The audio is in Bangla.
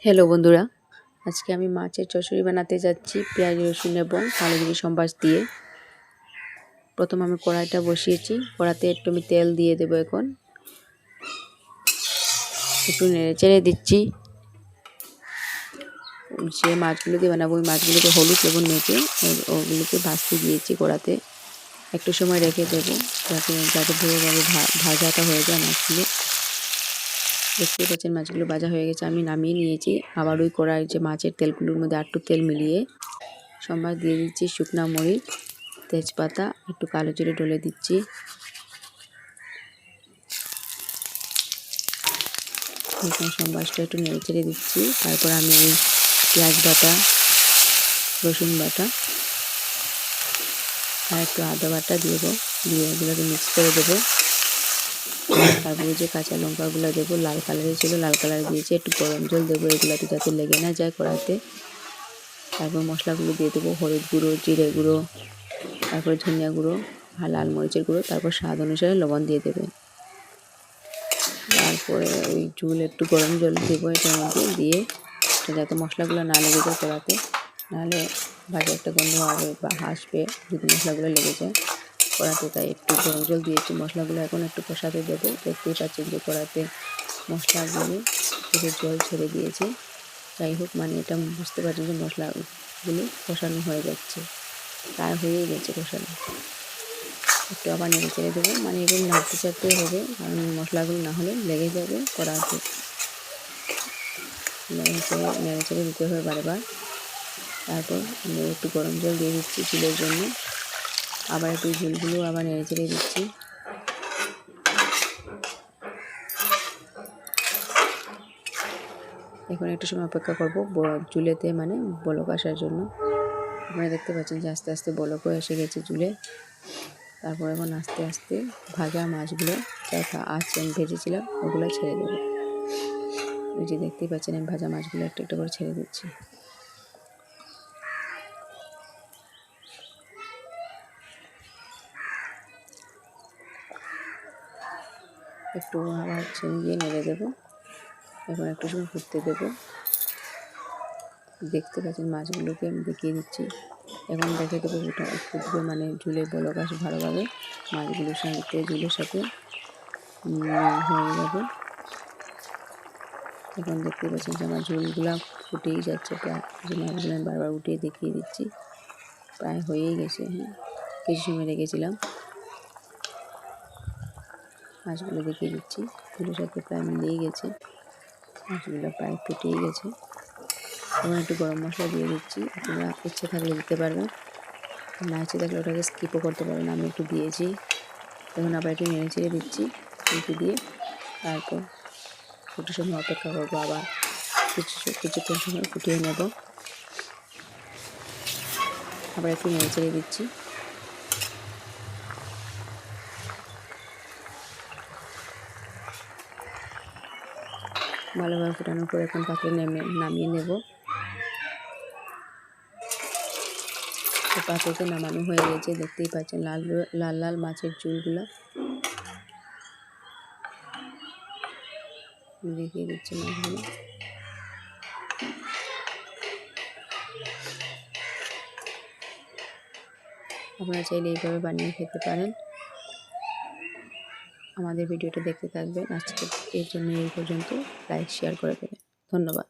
হ্যালো বন্ধুরা, আজকে আমি মাছের চচ্চড়ি বানাতে যাচ্ছি পেঁয়াজ রসুন এবং কালো জিরে সম্বাস দিয়ে। প্রথম আমি কড়াইটা বসিয়েছি, কড়াতে একটু আমি তেল দিয়ে দেবো। এখন একটু নেড়ে চেড়ে দিচ্ছি। যে মাছগুলো দিয়ে বানাবো ওই মাছগুলোকে হলুদ এবং মেখে ওগুলোকে ভাজতে দিয়েছি কড়াতে। একটু সময় রেখে দেবো যাতে ভালোভাবে ভাজাটা হয়ে যায় মাছগুলো। দেখতেই পাচ্ছেন মাছগুলো ভাজা হয়ে গেছে, আমি নামিয়ে নিয়েছি। আবার ওই কড়াই যে মাছের তেলগুলোর মধ্যে একটু তেল মিলিয়ে সম্বাস দিয়ে দিচ্ছি, শুকনা মরিচ, তেজপাতা, একটু কালো জিরে ডলে দিচ্ছি। সম্বাসটা একটু নেড়ে চেড়ে দিচ্ছি। তারপর আমি এই পেঁয়াজ বাটা, রসুন বাটা আর একটু আদা বাটা দিয়ে এগুলোকে মিক্স করে দেবো। তারপরে যে কাঁচা লঙ্কাগুলো দেবো, লাল কালারের ছিল, লাল কালার দিয়েছি। একটু গরম জল দেবো এগুলাতে যাতে লেগে না যায় কড়াইতে। তারপর মশলাগুলো দিয়ে দেবো, হলুদ গুঁড়ো, জিরে গুঁড়ো, তারপর ধনিয়া গুঁড়ো আর লাল মরিচের গুঁড়ো। তারপর স্বাদ অনুসারে লবণ দিয়ে দেবে। তারপরে ওই একটু গরম জল দেবো এটার মধ্যে দিয়ে, যাতে মশলাগুলো না লেগে যায় কড়াতে, নাহলে ভাজা একটা গন্ধ হবে বা আসবে যদি মশলাগুলো লেগে যায় কড়াতে। তাই একটু গরম জল দিয়েছি। মশলাগুলো এখন একটু কষাতে দেবো। দেখতেই পাচ্ছেন যে কড়াতে মশলাগুলো থেকে জল ছেড়ে দিয়েছে। যাই হোক, মানে এটা বুঝতে পারছেন যে মশলাগুলো কষানো হয়ে যাচ্ছে, প্রায় হয়েই গেছে কষানো। একটু আবার নেড়ে চেড়ে দেবো, মানে এগুলো নাড়তে চাড়তে হবে, কারণ মশলাগুলো না হলে লেগে যাবে কড়াতে। নেড়ে চেড়ে দিতে হবে বারবার। তারপর আমি একটু গরম জল দিয়ে দিচ্ছি চুলের জন্য। আবার একটু ঝোলগুলো আবার নেড়ে চেড়ে দিচ্ছি। এখন একটু সময় অপেক্ষা করবো চুলেতে, মানে বলক আসার জন্য। আপনারা দেখতে পাচ্ছেন যে আস্তে আস্তে বলকও এসে গেছে চুলে। তারপর এখন আস্তে আস্তে ভাজা মাছগুলো যা আছে আমি ভেজেছিলাম ওগুলো ছেড়ে দেবো। ওই যে দেখতেই পাচ্ছেন আমি ভাজা মাছগুলো একটা একটা করে ছেড়ে দিচ্ছি। একটু আবার ছিঁড়িয়ে নেড়ে দেবো। এখন একটু সময় ফুটতে দেবো। দেখতে পাচ্ছেন মাছগুলোকে আমি দেখিয়ে দিচ্ছি। এখন দেখে দেবো ওটা ফুটবে, মানে ঝুলে বলক আসে ভালোভাবে, মাছগুলোর সাথে ঝুলের সাথে হয়ে যাবে। এখন দেখতে পাচ্ছেন যে আমার ঝোলগুলো ফুটেই যাচ্ছে প্রায়। যে মাছগুলো আমি বারবার উঠিয়ে দেখিয়ে দিচ্ছি, প্রায় হয়েই গেছে। হ্যাঁ, কিছু সময় রেখেছিলাম। মাছগুলো দেখিয়ে দিচ্ছি, ঝোলের সাথে প্রায় মিলেই গেছে, মাছগুলো প্রায় ফুটেই গেছে। এখন একটু গরম মশলা দিয়ে দিচ্ছি। আপনারা ইচ্ছে থাকলে দিতে পারবেন, না ইচ্ছে থাকলে ওটাকে স্কিপও করতে পারবেন। আমি একটু দিয়েছি। এখন আবার একটু নেড়ে চেড়ে দিচ্ছি একটু দিয়ে। তারপর একটু সময় অপেক্ষা করবো, আবার কিছুক্ষণ সময় ফুটিয়ে নেব। আবার একটু নেড়ে চেড়ে দিচ্ছি। ভালোভাবে ফোটানোর পর এখন পাত্রে নামিয়ে নেব। পাত্রতে নামানো হয়ে গেছে, দেখতেই পাচ্ছেন লাল লাল লাল মাছের ঝোলগুলো দেখিয়ে দিচ্ছি মাছগুলো। আপনারা চাইলে এইভাবে বানিয়ে খেতে পারেন। আমাদের ভিডিওটা দেখতে থাকবেন। আজকে এর জন্য এই পর্যন্ত। লাইক শেয়ার করে দেবেন। ধন্যবাদ।